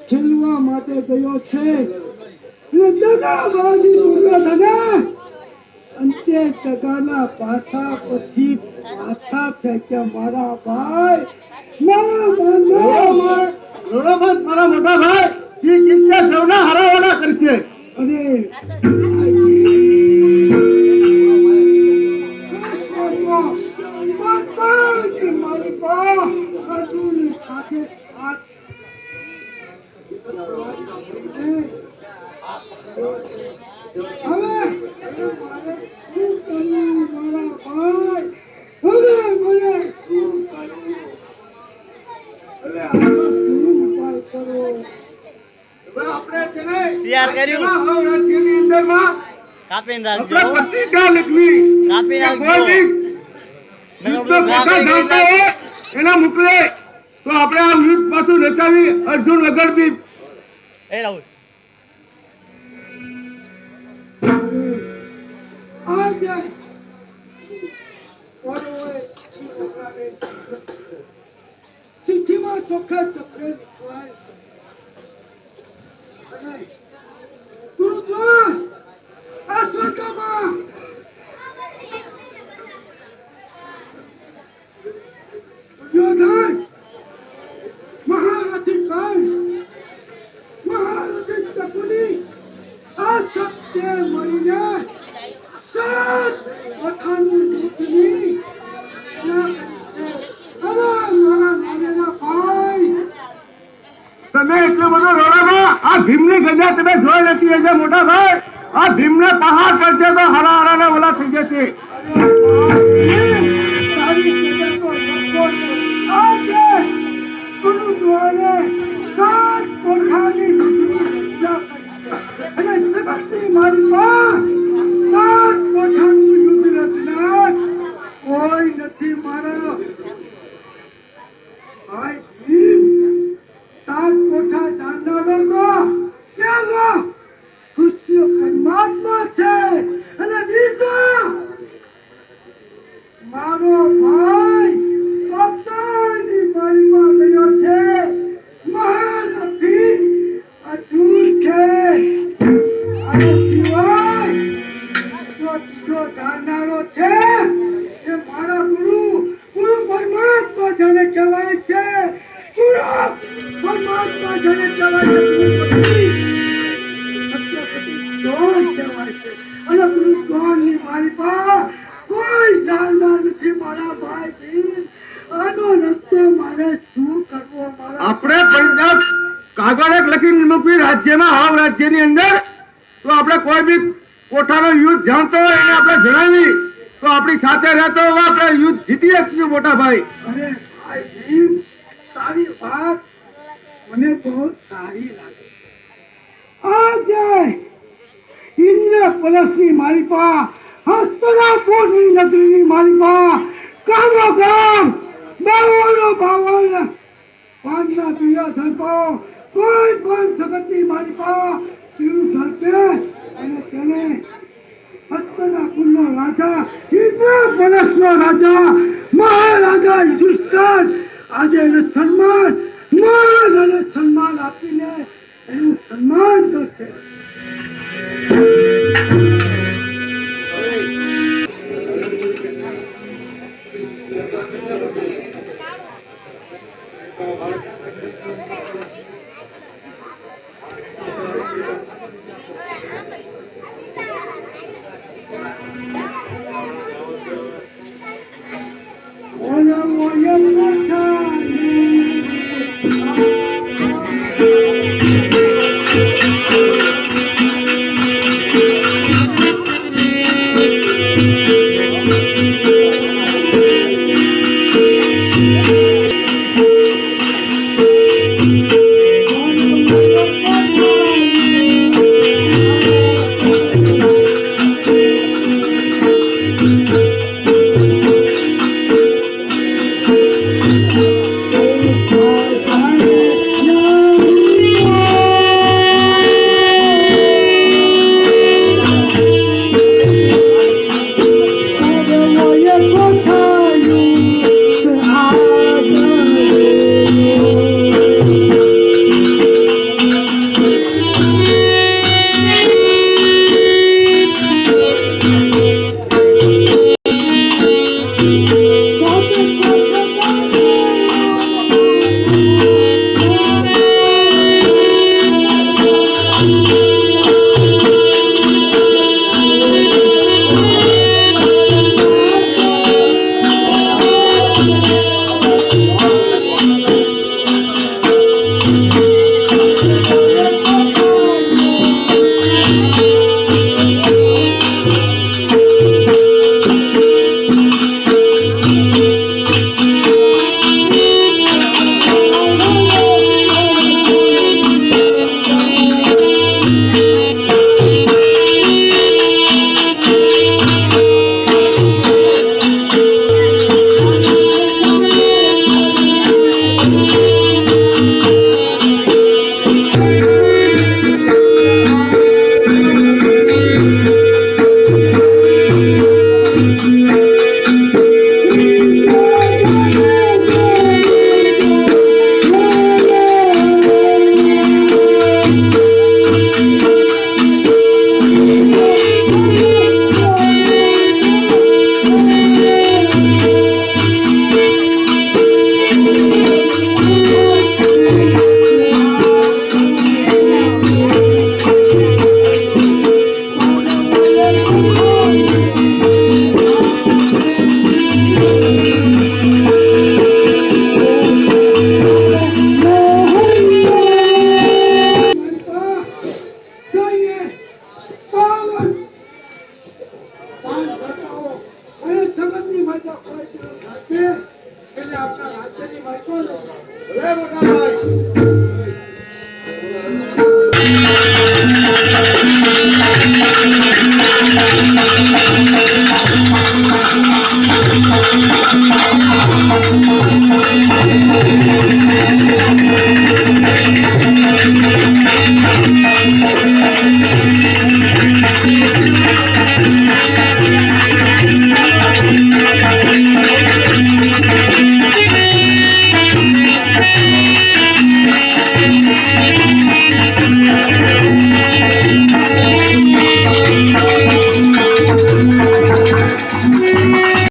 ખેલવા માટે ગયો છે અંતે ટકાના પાછા પછી પાછા ફેંક્યા મારા ભાઈ મારા મોટા ભાઈ હરાવાના કરશે અરે તૈયાર કર્યું કાપીને રાખજો એના મોકલે તો આપણે આ યુદ્ધ પાછું રચાવી અર્જુન વગર બી એ રાહુલ ચિઠ્ઠીમાં ચોખ્ખા ચક્રે મહારથી કણ મહારથી ટકુની આ સત્ય મળીને સાત વખાનું દૂધની તમે એટલો બધો રોડામાં આ ભીમની ગજા તમે જોઈ નથી હશે મોટા ભાઈ આ ભીમને પહાડ કરશે તો હરા હરા ઓલા થઈ જશે કોઈ નથી મારા સાત કોઠા જાણનારો તો કૃષ્ણ પરમાત્મા છે અને બીજો મારો ભાઈ પોતાની બારીમાં ગયો છે મહારથી અર્જુન છે અને સિવાય જો જાણનારો છે એ મારા ગુરુ પરમાત્મા જેને કહેવાય છે પરમાત્મા જેને કહેવાય છે સત્યપતિ દોન કહેવાય છે અને ગુરુ દોનની મારી પાસે કોઈ જાણનાર નથી મારા ભાઈ આનો રસ્તો મારે શું કરવો આપણે પરિણામ કાગળ એક લખીને મૂકવી રાજ્યમાં હાવ રાજ્યની અંદર તો આપણે કોઈ બી કોઠાનો યુદ્ધ જાણતો હોય એને આપણે જણાવી તો આપણી સાથે રહેતો હોય આપણે યુદ્ધ જીતી શકીએ મોટા ભાઈ અરે ભાઈ તારી વાત મને બહુ સારી લાગે આજે ઇન્દ્ર પલસની મારી પા હસ્તનાપુરની નગરીની મારી પા કામો કામ બાવળો બાવળ પાંચના પીડા ધરકો કોઈ પણ જગતની મારી પા પીડું ધરકે અને તેને હસ્તનાપુરનો રાજા ઇન્દ્ર પલસનો રાજા મહારાજા યુધિષ્ઠિર આજે એને સન્માન માન અને સન્માન આપીને એનું સન્માન કરશે ઓય ઓય